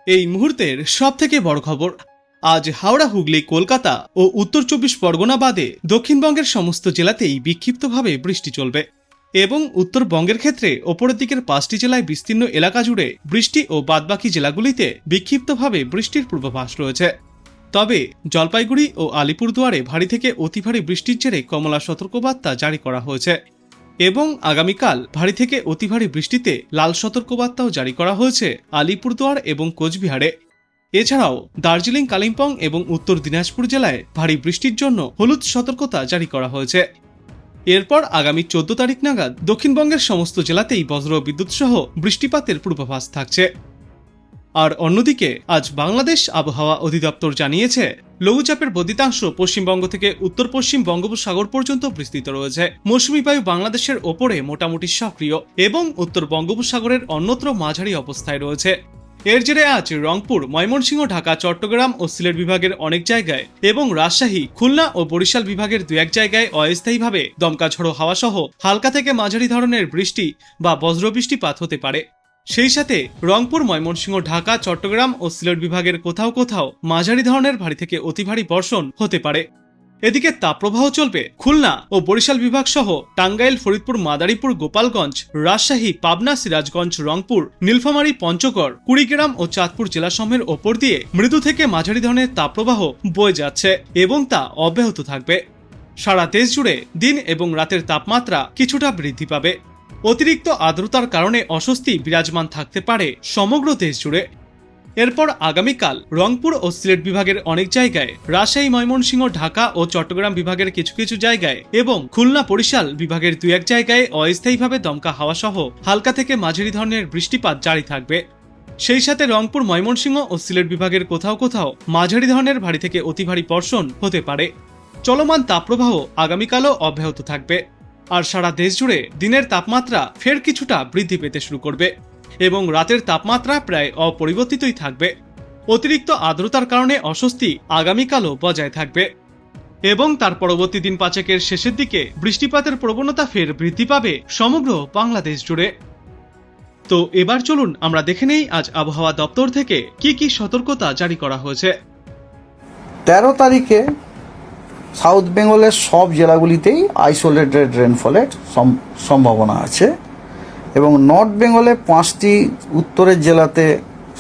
এই মুহূর্তের সবথেকে বড় খবর, আজ হাওড়া, হুগলি, কলকাতা ও উত্তর 24 পরগনা বাদে দক্ষিণবঙ্গের সমস্ত জেলাতেই বিক্ষিপ্তভাবে বৃষ্টি চলবে এবং উত্তরবঙ্গের ক্ষেত্রে ওপরের দিকের 5টি জেলায় বিস্তীর্ণ এলাকা জুড়ে বৃষ্টি ও বাদবাকি জেলাগুলিতে বিক্ষিপ্তভাবে বৃষ্টির পূর্বাভাস রয়েছে। তবে জলপাইগুড়ি ও আলিপুরদুয়ারে ভারী থেকে অতি ভারী বৃষ্টির জেরে কমলা সতর্কবার্তা জারি করা হয়েছে এবং আগামীকাল ভারী থেকে অতি ভারী বৃষ্টিতে লাল সতর্কবার্তাও জারি করা হয়েছে আলিপুরদুয়ার এবং কোচবিহারে। এছাড়াও দার্জিলিং, কালিম্পং এবং উত্তর দিনাজপুর জেলায় ভারী বৃষ্টির জন্য হলুদ সতর্কতা জারি করা হয়েছে। এরপর আগামী 14 তারিখ নাগাদ দক্ষিণবঙ্গের সমস্ত জেলাতেই বজ্র বিদ্যুৎ সহ বৃষ্টিপাতের পূর্বাভাস থাকছে। আর অন্যদিকে আজ বাংলাদেশ আবহাওয়া অধিদপ্তর জানিয়েছে, লঘুচাপের বর্ধিতাংশ পশ্চিমবঙ্গ থেকে উত্তর পশ্চিম বঙ্গোপসাগর পর্যন্ত বিস্তৃত রয়েছে। মৌসুমী বায়ু বাংলাদেশের ওপরে মোটামুটি সক্রিয় এবং উত্তর বঙ্গোপসাগরের অন্যত্র মাঝারি অবস্থায় রয়েছে। এর জেরে আজ রংপুর, ময়মনসিংহ, ঢাকা, চট্টগ্রাম ও সিলেট বিভাগের অনেক জায়গায় এবং রাজশাহী, খুলনা ও বরিশাল বিভাগের 2-1 জায়গায় অস্থায়ীভাবে দমকা ঝড়ো হাওয়া সহ হালকা থেকে মাঝারি ধরনের বৃষ্টি বা বজ্রবৃষ্টিপাত হতে পারে। সেই সাথে রংপুর, ময়মনসিংহ, ঢাকা, চট্টগ্রাম ও সিলেট বিভাগের কোথাও কোথাও মাঝারি ধরনের ভারী থেকে অতি ভারী বর্ষণ হতে পারে। এদিকে তাপপ্রবাহ চলবে খুলনা ও বরিশাল বিভাগ সহ টাঙ্গাইল, ফরিদপুর, মাদারীপুর, গোপালগঞ্জ, রাজশাহী, পাবনা, সিরাজগঞ্জ, রংপুর, নীলফামারী, পঞ্চগড়, কুড়িগ্রাম ও চাঁদপুর জেলাসমূহের ওপর দিয়ে মৃদু থেকে মাঝারি ধরনের তাপপ্রবাহ বয়ে যাচ্ছে এবং তা অব্যাহত থাকবে। সারা দেশ জুড়ে দিন এবং রাতের তাপমাত্রা কিছুটা বৃদ্ধি পাবে। অতিরিক্ত আর্দ্রতার কারণে অস্বস্তি বিরাজমান থাকতে পারে সমগ্র দেশ জুড়ে। এরপর আগামীকাল রংপুর ও সিলেট বিভাগের অনেক জায়গায়, রাজশাহী, ময়মনসিংহ, ঢাকা ও চট্টগ্রাম বিভাগের কিছু কিছু জায়গায় এবং খুলনা, বরিশাল বিভাগের 2-1 জায়গায় অস্থায়ীভাবে দমকা হাওয়া সহ হালকা থেকে মাঝারি ধরনের বৃষ্টিপাত জারি থাকবে। সেই সাথে রংপুর, ময়মনসিংহ ও সিলেট বিভাগের কোথাও কোথাও মাঝারি ধরনের ভারী থেকে অতি ভারী বর্ষণ হতে পারে। চলমান তাপপ্রবাহ আগামীকালও অব্যাহত থাকবে। আর সারা দেশ জুড়ে দিনের তাপমাত্রা ফের কিছুটা বৃদ্ধি পেতে শুরু করবে এবং রাতের তাপমাত্রা প্রায় অপরিবর্তিতই থাকবে। অতিরিক্ত আর্দ্রতার কারণে অস্বস্তি আগামীকালও বজায় থাকবে এবং তার পরবর্তী দিন 5-এর শেষের দিকে বৃষ্টিপাতের প্রবণতা ফের বৃদ্ধি পাবে সমগ্র বাংলাদেশ জুড়ে। তো এবার চলুন আমরা দেখে নেই আজ আবহাওয়া দপ্তর থেকে কি কি সতর্কতা জারি করা হয়েছে। 13 তারিখে সাউথ বেঙ্গলের সব জেলাগুলিতেই আইসোলেটেড রেনফলের সম্ভাবনা আছে এবং নর্থ বেঙ্গলে 5টি উত্তরের জেলাতে,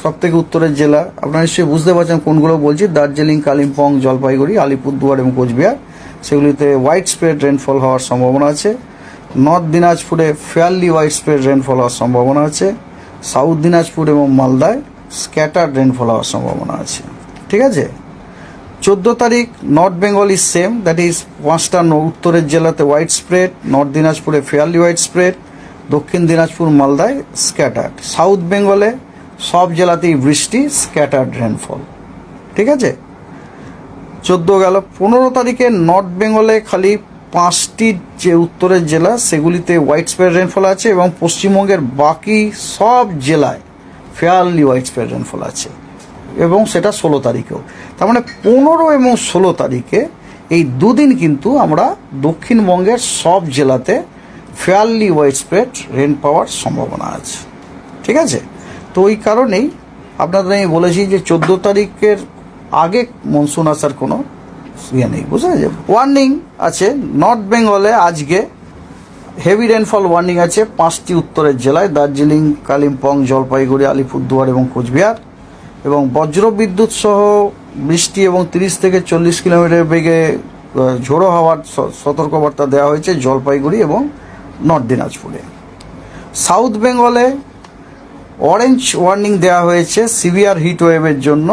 সব থেকে উত্তরের জেলা আপনারা নিশ্চয়ই বুঝতে পারছেন কোনগুলো বলছি, দার্জিলিং, কালিম্পং, জলপাইগুড়ি, আলিপুরদুয়ার এবং কোচবিহার, সেগুলিতে হোয়াইট স্প্রেড রেনফল হওয়ার সম্ভাবনা আছে। নর্থ দিনাজপুরে ফেয়ারলি হোয়াইট স্প্রেড রেনফল হওয়ার সম্ভাবনা আছে। সাউথ দিনাজপুর এবং মালদায় স্ক্যাটার্ড রেনফল হওয়ার সম্ভাবনা আছে। ঠিক আছে। 14 তারিখ north Bengal is same, that is 5টা উত্তরের জেলাতে হোয়াইট স্প্রেড, নর্থ দিনাজপুরে ফেয়ারলি হোয়াইট স্প্রেড, দক্ষিণ দিনাজপুর, মালদায় স্ক্যাটার্ড। সাউথ বেঙ্গলে সব জেলাতেই বৃষ্টি, স্ক্যাটার্ড রেনফল। ঠিক আছে। 14 গেল। 15 তারিখে নর্থ বেঙ্গলে খালি 5টি যে উত্তরের জেলা সেগুলিতে হোয়াইট স্প্রেড রেনফল আছে এবং পশ্চিমবঙ্গের বাকি সব জেলায় ফেয়ারলি হোয়াইট স্প্রেড রেনফল আছে এবং সেটা 16 তারিখেও। তার মানে 15 এবং 16 তারিখে এই দুদিন কিন্তু আমরা দক্ষিণবঙ্গের সব জেলাতে ফেয়ারলি হোয়াইট স্প্রেড রেন পাওয়ার সম্ভাবনা আছে। ঠিক আছে। তো ওই কারণেই আপনাদের আমি বলেছি যে 14 তারিখের আগে মনসুন আসার কোনো ইয়ে নেই, বুঝা যায়। ওয়ার্নিং আছে নর্থ বেঙ্গলে আজকে হেভি রেনফল ওয়ার্নিং আছে 5টি উত্তরের জেলায়, দার্জিলিং, কালিম্পং, জলপাইগুড়ি, আলিপুরদুয়ার এবং কোচবিহার, এবং বজ্র বিদ্যুৎ সহ বৃষ্টি এবং 30 থেকে 40 কিলোমিটার বেগে ঝোড়ো হওয়ার সতর্কবার্তা দেওয়া হয়েছে জলপাইগুড়ি এবং নর্থ দিনাজপুরে। সাউথ বেঙ্গলে অরেঞ্জ ওয়ার্নিং দেওয়া হয়েছে সিভিয়ার হিট ওয়েভের জন্য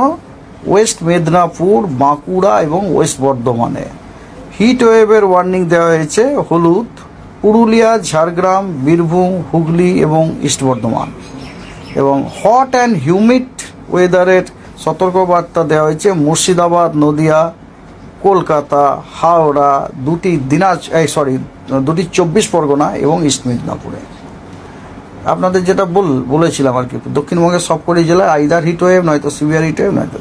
ওয়েস্ট মেদিনীপুর, বাঁকুড়া এবং ওয়েস্ট বর্ধমানে। হিট ওয়েভের ওয়ার্নিং দেওয়া হয়েছে হলুদ পুরুলিয়া, ঝাড়গ্রাম, বীরভূম, হুগলি এবং ইস্ট বর্ধমান। এবং হট অ্যান্ড হিউমিড ওয়েদারের সতর্কবার্তা দেওয়া হয়েছে মুর্শিদাবাদ, নদিয়া, কলকাতা, হাওড়া, দুটি 24 পরগনা এবং ইস্ট মেদিনীপুরে। আপনাদের যেটা বলেছিলাম আর কি, দক্ষিণবঙ্গের সবকটি জেলায় আইদার হিট ওয়েভ, নয়তো সিভিয়ার হিট ওয়েভ, নয়তো।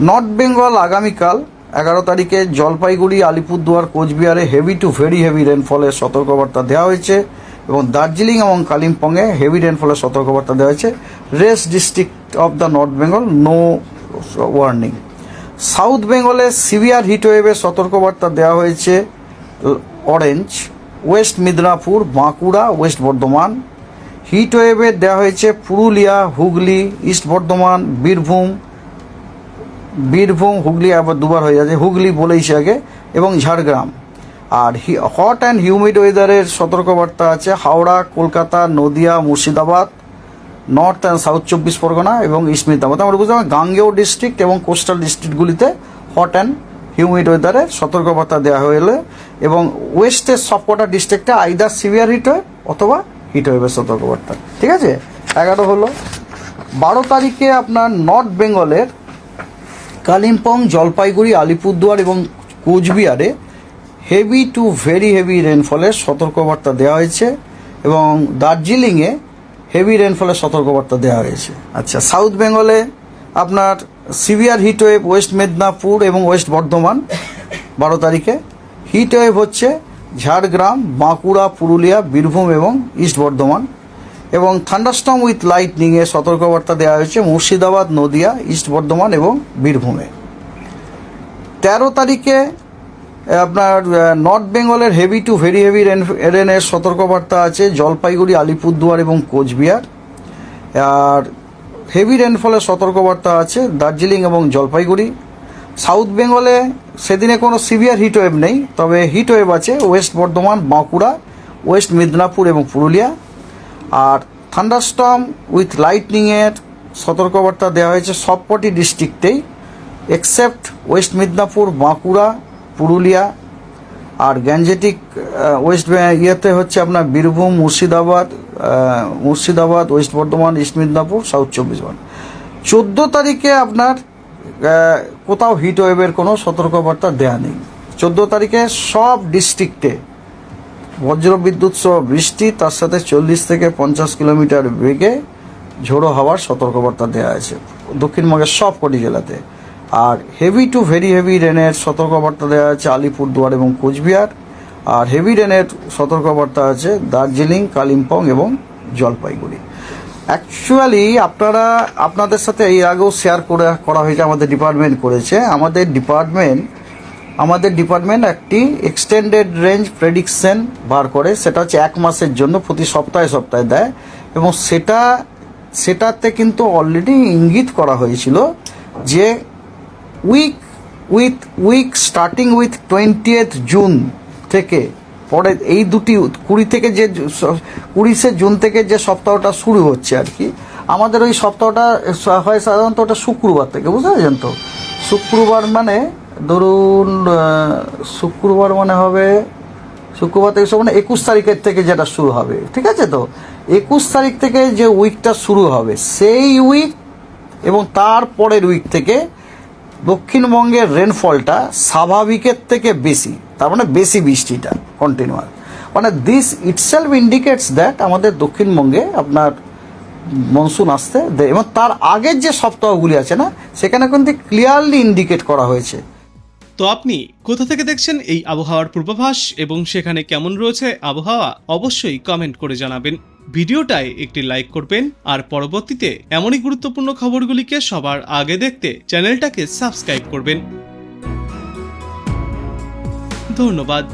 নর্থ বেঙ্গল আগামীকাল 11 তারিখে জলপাইগুড়ি, আলিপুরদুয়ার, কোচবিহারে হেভি টু ভেরি হেভি রেনফলের সতর্কবার্তা দেওয়া হয়েছে এবং দার্জিলিং এবং কালিম্পংয়ে হেভি রেনফলের সতর্কবার্তা দেওয়া হয়েছে। Rest district of the north Bengal no warning. South বেঙ্গলে সিভিয়ার হিটওয়েভের সতর্কবার্তা দেওয়া হয়েছে orange. West Midnapore, Bankura, west Bardhaman. হিটওয়েভের দেওয়া হয়েছে পুরুলিয়া, হুগলি, ইস্ট বর্ধমান, বীরভূম, হুগলি আবার দুবার হয়ে যাচ্ছে, হুগলি বলেইছে আগে, এবং ঝাড়গ্রাম। আর হট অ্যান্ড হিউমিড ওয়েদারের সতর্কবার্তা আছে Howrah, Kolkata, Nadia, Murshidabad, north and south 24 Parganas এবং ইস্ট মিদনাপুর। আমরা বুঝতে পারলাম গাঙ্গেয় ডিস্ট্রিক্ট এবং কোস্টাল ডিস্ট্রিক্টগুলিতে হট অ্যান্ড হিউমিড ওয়েদারের সতর্কবার্তা দেওয়া হলে, এবং ওয়েস্টের সবকটা ডিস্ট্রিক্টে আইদার সিভিয়ার হিটওয়েভ অথবা হিটওয়েভের সতর্কবার্তা। ঠিক আছে, 11 হলো। 12 তারিখে আপনার নর্থ বেঙ্গলের কালিম্পং, জলপাইগুড়ি, আলিপুরদুয়ার এবং কোচবিহারে হেভি টু ভেরি হেভি রেনফলের সতর্কবার্তা দেওয়া হয়েছে, এবং দার্জিলিংয়ে হেভি রেনফলের সতর্কবার্তা দেওয়া হয়েছে। আচ্ছা, সাউথ বেঙ্গলে আপনার সিভিয়ার হিটওয়েভ ওয়েস্ট মেদিনীপুর এবং ওয়েস্ট বর্ধমান 12 তারিখে। হিটওয়েভ হচ্ছে ঝাড়গ্রাম, বাঁকুড়া, পুরুলিয়া, বীরভূম এবং ইস্ট বর্ধমান, এবং থান্ডারস্টর্ম উইথ লাইটনিংয়ের সতর্কবার্তা দেওয়া হয়েছে মুর্শিদাবাদ, নদিয়া, ইস্ট বর্ধমান এবং বীরভূমে। 13 তারিখে আপনার নর্থ বেঙ্গলের হেভি টু ভেরি হেভি রেনের সতর্কবার্তা আছে জলপাইগুড়ি, আলিপুরদুয়ার এবং কোচবিহার। আর হেভি রেনফলের সতর্কবার্তা আছে দার্জিলিং এবং জলপাইগুড়ি। সাউথ বেঙ্গলে সেদিনে কোনো সিভিয়ার হিটওয়েভ নেই, তবে হিটওয়েভ আছে ওয়েস্ট বর্ধমান, বাঁকুড়া, ওয়েস্ট মিদনাপুর এবং পুরুলিয়া। আর থান্ডারস্টর্ম উইথ লাইটনিংয়ের সতর্কবার্তা দেওয়া হয়েছে সবকটি ডিস্ট্রিক্টেই এক্সেপ্ট ওয়েস্ট মিদনাপুর, বাঁকুড়া, পুরুলিয়া। আর গ্যাঞ্জেটিক ওয়েস্ট ইয়েতে হচ্ছে আপনার Birbhum, Murshidabad, West Bardhaman, east Midnapore, south 24 Pargana. 14 তারিখে আপনার কোথাও হিটওয়েভের কোনো সতর্কবার্তা দেওয়া নেই। 14 তারিখে সব ডিস্ট্রিক্টে বজ্রবিদ্যুৎ সহ বৃষ্টি, তার সাথে 40 থেকে 50 কিলোমিটার বেগে ঝোড়ো হওয়ার সতর্কবার্তা দেওয়া আছে দক্ষিণবঙ্গের সব কটি জেলাতে। আর হেভি টু ভেরি হেভি রেনের সতর্কবার্তা দেওয়া আছে আলিপুরদুয়ার এবং কোচবিহার। আর হেভি রেনের সতর্কবার্তা আছে দার্জিলিং, কালিম্পং এবং জলপাইগুড়ি। অ্যাকচুয়ালি আপনাদের সাথে এই আগেও শেয়ার করা হয়েছে, আমাদের ডিপার্টমেন্ট করেছে। আমাদের ডিপার্টমেন্ট একটি এক্সটেন্ডেড রেঞ্জ প্রেডিকশন বার করে, সেটা হচ্ছে 1 মাসের জন্য প্রতি সপ্তাহে দেয়, এবং সেটাতে কিন্তু অলরেডি ইঙ্গিত করা হয়েছিল যে week starting with 20th June থেকে পরে এই দুটি 20শে জুন থেকে যে সপ্তাহটা শুরু হচ্ছে আর কি, আমাদের ওই সপ্তাহটা হয় সাধারণত ওটা শুক্রবার থেকে, বুঝতে পারছেন তো? শুক্রবার মানে ধরুন শুক্রবার মানে হবে শুক্রবার থেকে মানে 21 তারিখের থেকে যেটা শুরু হবে, ঠিক আছে তো? 21 তারিখ থেকে যে উইকটা শুরু হবে সেই উইক এবং তার পরের উইক থেকে দক্ষিণবঙ্গের রেনফলটা স্বাভাবিকের থেকে বেশি, তার মানে বেশি বৃষ্টিটা কন্টিনিউয়াস, মানে দিস ইটসেলফ ইন্ডিকেটস দ্যাট আমাদের দক্ষিণবঙ্গে আপনার মনসুন আসতে দেয়। এবং তার আগের যে সপ্তাহগুলি আছে না, সেখানে কিন্তু ক্লিয়ারলি ইন্ডিকেট করা হয়েছে। তো আপনি কোথা থেকে দেখছেন এই আবহাওয়ার পূর্বাভাস এবং সেখানে কেমন রয়েছে আবহাওয়া, অবশ্যই কমেন্ট করে জানাবেন। ভিডিওটায় একটি লাইক করবেন, আর পরবর্তীতে এমনই গুরুত্বপূর্ণ খবরগুলিকে সবার আগে দেখতে চ্যানেলটাকে সাবস্ক্রাইব করবেন। ধন্যবাদ।